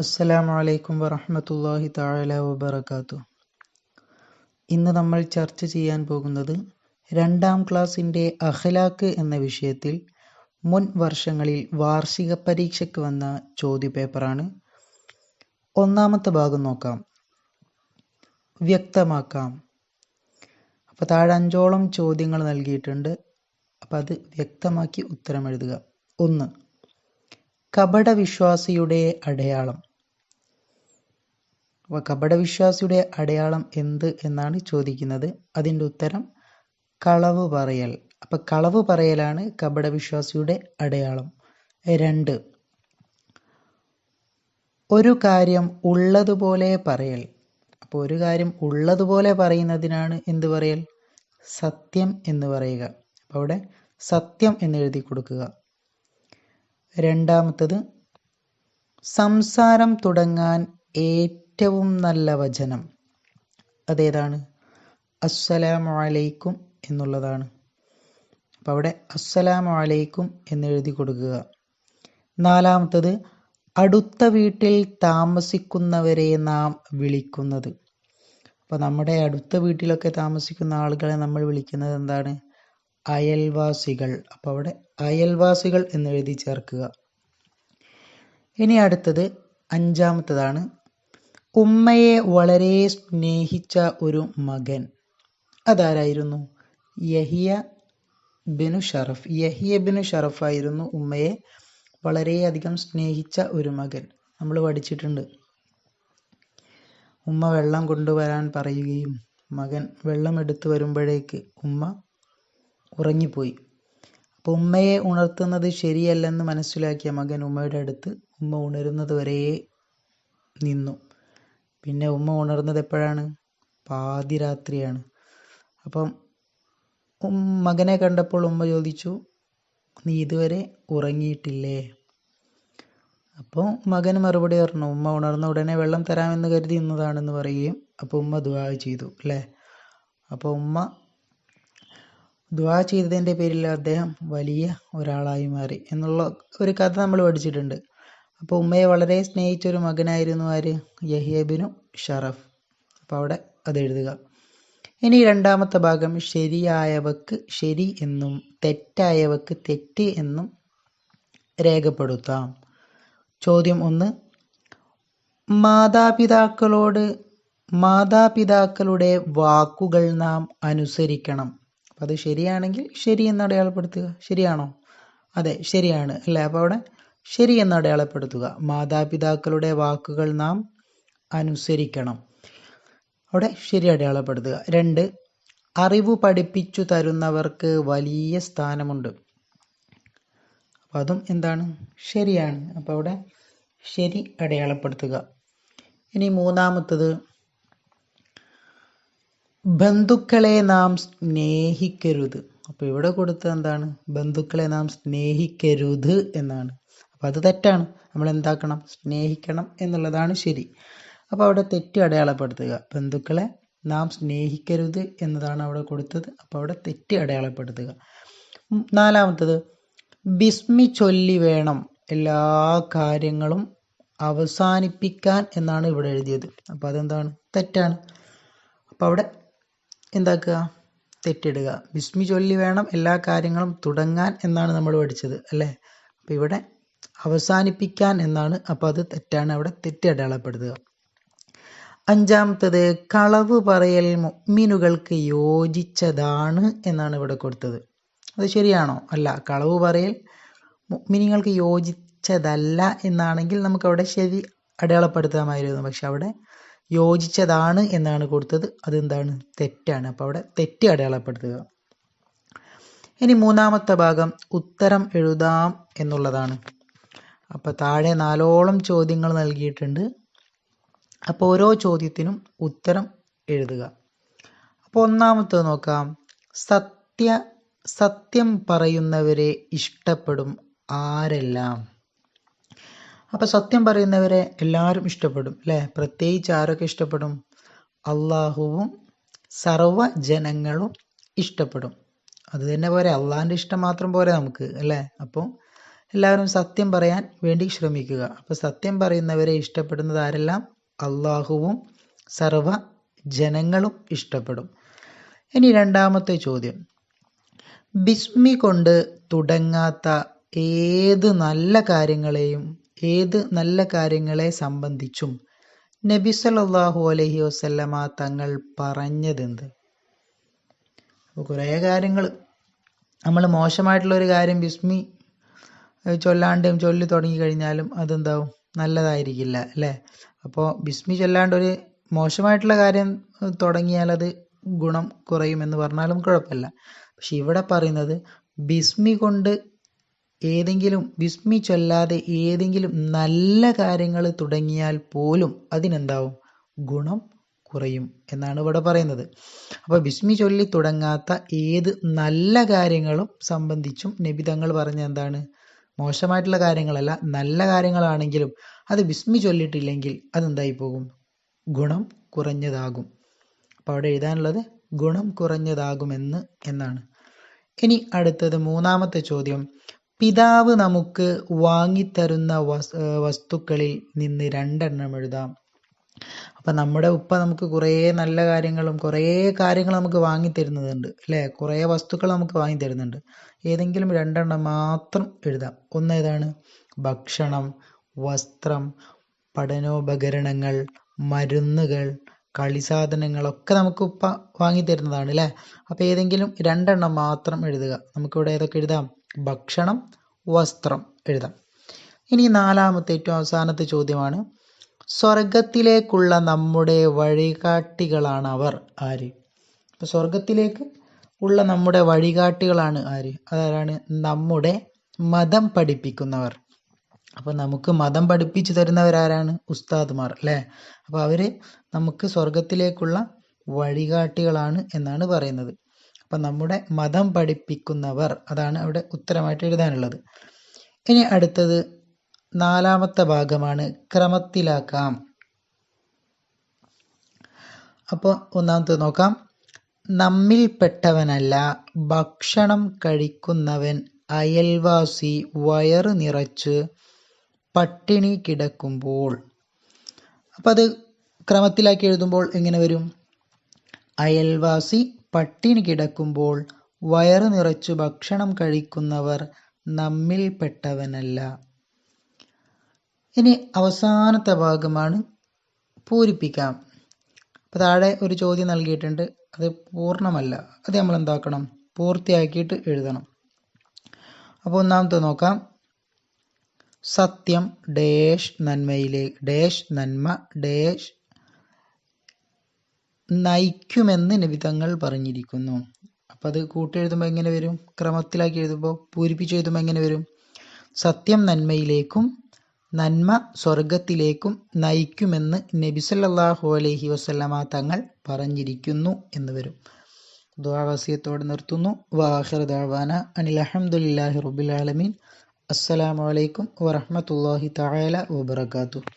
അസ്സലാമു അലൈക്കും വറഹ്മത്തുള്ളാഹി തആല വബറകാതുഹു. ഇന്ന് നമ്മൾ ചർച്ച ചെയ്യാൻ പോകുന്നത് 2ാം ക്ലാസ്സിൻ്റെ അഖ്ലാഖ് എന്ന വിഷയത്തിൽ മുൻ വർഷങ്ങളിൽ വാർഷിക പരീക്ഷയ്ക്ക് വന്ന ചോദ്യപേപ്പറാണ്. ഒന്നാമത്തെ ഭാഗം നോക്കാം. വ്യക്തമാക്കാം. അപ്പോൾ താഴെ 5ഓളം ചോദ്യങ്ങൾ നൽകിയിട്ടുണ്ട്. അപ്പോൾ അത് വ്യക്തമാക്കി ഉത്തരം എഴുതുക. 1. കപടവിശ്വാസിയുടെ അടയാളം. അപ്പോൾ കപടവിശ്വാസിയുടെ അടയാളം എന്ത് എന്നാണ് ചോദിക്കുന്നത്. അതിൻ്റെ ഉത്തരം കളവ് പറയൽ. അപ്പോൾ കളവ് പറയലാണ് കപടവിശ്വാസിയുടെ അടയാളം. 2. ഒരു കാര്യം ഉള്ളതുപോലെ പറയൽ. അപ്പോൾ ഒരു കാര്യം ഉള്ളതുപോലെ പറയുന്നതിനാണ് എന്ത് പറയൽ? സത്യം എന്ന് പറയുക. അപ്പോൾ അവിടെ സത്യം എന്ന് എഴുതി കൊടുക്കുക. 2. സംസാരം തുടങ്ങാൻ ഏറ്റവും നല്ല വചനം അതേതാണ്? അസ്സലാമു അലൈക്കും എന്നുള്ളതാണ്. അപ്പോൾ അവിടെ അസ്സലാമു അലൈക്കും എന്ന് എഴുതി കൊടുക്കുക. 4. അടുത്ത വീട്ടിൽ താമസിക്കുന്നവരെ നാം വിളിക്കുന്നത്. അപ്പോൾ നമ്മുടെ അടുത്ത വീട്ടിലൊക്കെ താമസിക്കുന്ന ആളുകളെ നമ്മൾ വിളിക്കുന്നത് എന്താണ്? അയൽവാസികൾ. അപ്പോൾ അവിടെ അയൽവാസികൾ എന്ന് എഴുതി ചേർക്കുക. ഇനി അടുത്തത് 5. ഉമ്മയെ വളരെ സ്നേഹിച്ച ഒരു മകൻ. അതാരായിരുന്നു? യഹിയ ബിനു ഷറഫ്. യഹിയ ബിനു ഷറഫ് ആയിരുന്നു ഉമ്മയെ വളരെയധികം സ്നേഹിച്ച ഒരു മകൻ. നമ്മൾ പഠിച്ചിട്ടുണ്ട്. ഉമ്മ വെള്ളം കൊണ്ടുവരാൻ പറയുകയും മകൻ വെള്ളം എടുത്തു വരുമ്പോഴേക്ക് ഉമ്മ ഉറങ്ങിപ്പോയി. അപ്പോൾ ഉമ്മയെ ഉണർത്തുന്നത് ശരിയല്ലെന്ന് മനസ്സിലാക്കിയ മകൻ ഉമ്മയുടെ അടുത്ത് ഉമ്മ ഉണരുന്നത് വരെ നിന്നു. പിന്നെ ഉമ്മ ഉണർന്നത് എപ്പോഴാണ്? പാതിരാത്രിയാണ്. അപ്പം മകനെ കണ്ടപ്പോൾ ഉമ്മ ചോദിച്ചു, നീ ഇതുവരെ ഉറങ്ങിയിട്ടില്ലേ? അപ്പോൾ മകന് മറുപടി പറഞ്ഞു, ഉമ്മ ഉണർന്ന ഉടനെ വെള്ളം തരാമെന്ന് കരുതി ഇന്നതാണെന്ന് പറയുകയും അപ്പോൾ ഉമ്മ ദുആ ചെയ്തു അല്ലേ. അപ്പോൾ ഉമ്മ ദുആ ചെയ്തതിൻ്റെ പേരിൽ അദ്ദേഹം വലിയ ഒരാളായി മാറി എന്നുള്ള ഒരു കഥ നമ്മൾ പഠിച്ചിട്ടുണ്ട്. അപ്പോൾ ഉമ്മയെ വളരെ സ്നേഹിച്ച ഒരു മകനായിരുന്നു ആര്? യഹിയ ബിനു ഷറഫ്. അപ്പോൾ അവിടെ അത് എഴുതുക. ഇനി 2ാമത്തെ ഭാഗം ശരിയായവക്ക് ശരി എന്നും തെറ്റായവക്ക് തെറ്റ് എന്നും രേഖപ്പെടുത്താം. ചോദ്യം 1. മാതാപിതാക്കളുടെ വാക്കുകൾ നാം അനുസരിക്കണം. അപ്പം അത് ശരിയാണെങ്കിൽ ശരി എന്ന് അടയാളപ്പെടുത്തുക. ശരിയാണോ? അതെ, ശരിയാണ് അല്ലേ. അപ്പോൾ അവിടെ ശരി എന്ന് അടയാളപ്പെടുത്തുക. മാതാപിതാക്കളുടെ വാക്കുകൾ നാം അനുസരിക്കണം. അവിടെ ശരി അടയാളപ്പെടുത്തുക. 2. അറിവ് പഠിപ്പിച്ചു തരുന്നവർക്ക് വലിയ സ്ഥാനമുണ്ട്. അപ്പം അതും എന്താണ്? ശരിയാണ്. അപ്പോൾ അവിടെ ശരി അടയാളപ്പെടുത്തുക. ഇനി 3. ബന്ധുക്കളെ നാം സ്നേഹിക്കരുത്. അപ്പോൾ ഇവിടെ കൊടുത്തത് എന്താണ്? ബന്ധുക്കളെ നാം സ്നേഹിക്കരുത് എന്നാണ്. അപ്പോൾ അത് തെറ്റാണ്. നമ്മൾ എന്താക്കണം? സ്നേഹിക്കണം എന്നുള്ളതാണ് ശരി. അപ്പോൾ അവിടെ തെറ്റ് അടയാളപ്പെടുത്തുക. ബന്ധുക്കളെ നാം സ്നേഹിക്കരുത് എന്നതാണ് അവിടെ കൊടുത്തത്. അപ്പോൾ അവിടെ തെറ്റ് അടയാളപ്പെടുത്തുക. 4. ബിസ്മി ചൊല്ലി വേണം എല്ലാ കാര്യങ്ങളും അവസാനിപ്പിക്കാൻ എന്നാണ് ഇവിടെ എഴുതിയത്. അപ്പോൾ അതെന്താണ്? തെറ്റാണ്. അപ്പോൾ അവിടെ എന്താക്കുക? തെറ്റിടുക. ബിസ്മി ചൊല്ലി വേണം എല്ലാ കാര്യങ്ങളും തുടങ്ങാൻ എന്നാണ് നമ്മൾ പഠിച്ചത് അല്ലേ. അപ്പോൾ ഇവിടെ അവസാനിപ്പിക്കാൻ എന്നാണ്. അപ്പോൾ അത് തെറ്റാണ്. അവിടെ തെറ്റ് അടയാളപ്പെടുത്തുക. 5. കളവ് പറയൽ മുഅ്മിനുകൾക്ക് യോജിച്ചതാണ് എന്നാണ് ഇവിടെ കൊടുത്തത്. അത് ശരിയാണോ? അല്ല. കളവ് പറയൽ മുഅ്മിനീങ്ങൾക്ക് യോജിച്ചതല്ല എന്നാണെങ്കിൽ നമുക്കവിടെ ശരി അടയാളപ്പെടുത്താമായിരുന്നു. പക്ഷെ അവിടെ യോജിച്ചതാണ് എന്നാണ് കൊടുത്തത്. അതെന്താണ്? തെറ്റാണ്. അപ്പോൾ അവിടെ തെറ്റ് അടയാളപ്പെടുത്തുക. ഇനി 3ാമത്തെ ഭാഗം ഉത്തരം എഴുതാം എന്നുള്ളതാണ്. അപ്പോൾ താഴെ 4ഓളം ചോദ്യങ്ങൾ നൽകിയിട്ടുണ്ട്. അപ്പോൾ ഓരോ ചോദ്യത്തിനും ഉത്തരം എഴുതുക. അപ്പോൾ 1ാമത്തേത് നോക്കാം. സത്യം പറയുന്നവരെ ഇഷ്ടപ്പെടും ആരെല്ലാം? അപ്പോൾ സത്യം പറയുന്നവരെ എല്ലാവരും ഇഷ്ടപ്പെടും അല്ലേ. പ്രത്യേകിച്ച് ആരൊക്കെ ഇഷ്ടപ്പെടും? അള്ളാഹുവും സർവ്വ ജനങ്ങളും ഇഷ്ടപ്പെടും. അത് തന്നെ പോരെ, അള്ളാഹിൻ്റെ ഇഷ്ടം മാത്രം പോരെ നമുക്ക് അല്ലേ. അപ്പോൾ എല്ലാവരും സത്യം പറയാൻ വേണ്ടി ശ്രമിക്കുക. അപ്പോൾ സത്യം പറയുന്നവരെ ഇഷ്ടപ്പെടുന്നത് ആരെല്ലാം? അള്ളാഹുവും സർവ ജനങ്ങളും ഇഷ്ടപ്പെടും. ഇനി രണ്ടാമത്തെ ചോദ്യം, ബിസ്മി കൊണ്ട് തുടങ്ങാത്ത ഏത് നല്ല കാര്യങ്ങളെ സംബന്ധിച്ചും നബി സല്ലല്ലാഹു അലൈഹി വസല്ലമ തങ്ങൾ പറഞ്ഞതെന്ത്? അപ്പോൾ കുറേ കാര്യങ്ങൾ, നമ്മൾ മോശമായിട്ടുള്ള ഒരു കാര്യം ബിസ്മി ചൊല്ലി തുടങ്ങി കഴിഞ്ഞാലും അതെന്താവും? നല്ലതായിരിക്കില്ല അല്ലേ? അപ്പോൾ ബിസ്മി ചൊല്ലാണ്ട് ഒരു മോശമായിട്ടുള്ള കാര്യം തുടങ്ങിയാൽ അത് ഗുണം കുറയുമെന്ന് പറഞ്ഞാലും കുഴപ്പമില്ല. പക്ഷെ ഇവിടെ പറയുന്നത് ബിസ്മി ചൊല്ലാതെ ഏതെങ്കിലും നല്ല കാര്യങ്ങൾ തുടങ്ങിയാൽ പോലും അതിനെന്താവും? ഗുണം കുറയും എന്നാണ് ഇവിടെ പറയുന്നത്. അപ്പോൾ ബിസ്മി ചൊല്ലി തുടങ്ങാത്ത ഏത് നല്ല കാര്യങ്ങളും സംബന്ധിച്ചും നബി തങ്ങൾ പറഞ്ഞ എന്താണ്? മോശമായിട്ടുള്ള കാര്യങ്ങളല്ല, നല്ല കാര്യങ്ങളാണെങ്കിലും അത് ബിസ്മി ചൊല്ലിയിട്ടില്ലെങ്കിൽ അതെന്തായി പോകും? ഗുണം കുറഞ്ഞതാകും. അപ്പോൾ അവിടെ എഴുതാനുള്ളത് ഗുണം കുറഞ്ഞതാകുമെന്ന് എന്നാണ്. ഇനി അടുത്തത് മൂന്നാമത്തെ ചോദ്യം, പിതാവ് നമുക്ക് വാങ്ങിത്തരുന്ന വസ്തുക്കളിൽ നിന്ന് 2 എണ്ണം എഴുതാം. അപ്പം നമ്മുടെ ഉപ്പ നമുക്ക് കുറേ നല്ല കാര്യങ്ങളും കുറേ കാര്യങ്ങൾ നമുക്ക് വാങ്ങിത്തരുന്നുണ്ട് അല്ലേ? കുറേ വസ്തുക്കൾ നമുക്ക് വാങ്ങിത്തരുന്നുണ്ട്. ഏതെങ്കിലും 2 എണ്ണം മാത്രം എഴുതാം. ഒന്ന് ഏതാണ്? ഭക്ഷണം, വസ്ത്രം, പഠനോപകരണങ്ങൾ, മരുന്നുകൾ, കളിസാധനങ്ങളൊക്കെ നമുക്ക് ഉപ്പ വാങ്ങിത്തരുന്നതാണ് അല്ലേ? അപ്പോൾ ഏതെങ്കിലും 2 എണ്ണം മാത്രം എഴുതുക. നമുക്കിവിടെ ഏതൊക്കെ എഴുതാം? ഭക്ഷണം, വസ്ത്രം എഴുതാം. ഇനി നാലാമത്തെ ഏറ്റവും അവസാനത്തെ ചോദ്യമാണ്, സ്വർഗത്തിലേക്കുള്ള നമ്മുടെ വഴികാട്ടികളാണ് അവർ ആര്? അപ്പോൾ സ്വർഗത്തിലേക്ക് ഉള്ള നമ്മുടെ വഴികാട്ടികളാണ് ആര്? അതാരാണ്? നമ്മുടെ മതം പഠിപ്പിക്കുന്നവർ. അപ്പോൾ നമുക്ക് മതം പഠിപ്പിച്ചു തരുന്നവരാരാണ്? ഉസ്താദുമാർ അല്ലേ? അപ്പോൾ അവർ നമുക്ക് സ്വർഗത്തിലേക്കുള്ള വഴികാട്ടികളാണ് എന്നാണ് പറയുന്നത്. അപ്പം നമ്മുടെ മതം പഠിപ്പിക്കുന്നവർ, അതാണ് അവിടെ ഉത്തരമായിട്ട് എഴുതാനുള്ളത്. ഇനി അടുത്തത് 4ാമത്തെ ഭാഗമാണ്, ക്രമത്തിലാക്കാം. അപ്പോൾ ഒന്നാമത്തെ നോക്കാം. നമ്മിൽപ്പെട്ടവനല്ല ഭക്ഷണം കഴിക്കുന്നവൻ അയൽവാസി വയറ് നിറച്ച് പട്ടിണി കിടക്കുമ്പോൾ. അപ്പം അത് ക്രമത്തിലാക്കി എഴുതുമ്പോൾ എങ്ങനെ വരും? അയൽവാസി പട്ടിണി കിടക്കുമ്പോൾ വയറ് നിറച്ചു ഭക്ഷണം കഴിക്കുന്നവർ നമ്മിൽപ്പെട്ടവനല്ല. ഇനി അവസാനത്തെ ഭാഗമാണ് പൂരിപ്പിക്കാം. അപ്പോൾ താഴെ ഒരു ചോദ്യം നൽകിയിട്ടുണ്ട്, അത് പൂർണ്ണമല്ല, അത് നമ്മൾ എന്താക്കണം? പൂർത്തിയാക്കിയിട്ട് എഴുതണം. അപ്പോൾ ഒന്നാമത്തെ നോക്കാം. സത്യം ഡേഷ് നന്മ ഡേഷ് നയിക്കുമെന്ന് നബിതങ്ങൾ പറഞ്ഞിരിക്കുന്നു. അപ്പം അത് കൂട്ടി എഴുതുമ്പോൾ എങ്ങനെ വരും? ക്രമത്തിലാക്കി എഴുതുമ്പോൾ പൂരിപ്പിച്ച് എഴുതുമ്പോൾ എങ്ങനെ വരും? സത്യം നന്മയിലേക്കും നന്മ സ്വർഗത്തിലേക്കും നയിക്കുമെന്ന് നബി സല്ലല്ലാഹു അലൈഹി വസല്ലമ തങ്ങൾ പറഞ്ഞിരിക്കുന്നു എന്ന് വരും. ദുആ വസിയത്തോടെ നിർത്തുന്നു. വആഖിറു ദഅവാന അനിൽ ഹംദുലില്ലാഹി റബ്ബിൽ ആലമീൻ. അസ്സലാമു അലൈക്കും വറഹ്മത്തുള്ളാഹി തആല വബറകാതുഹു.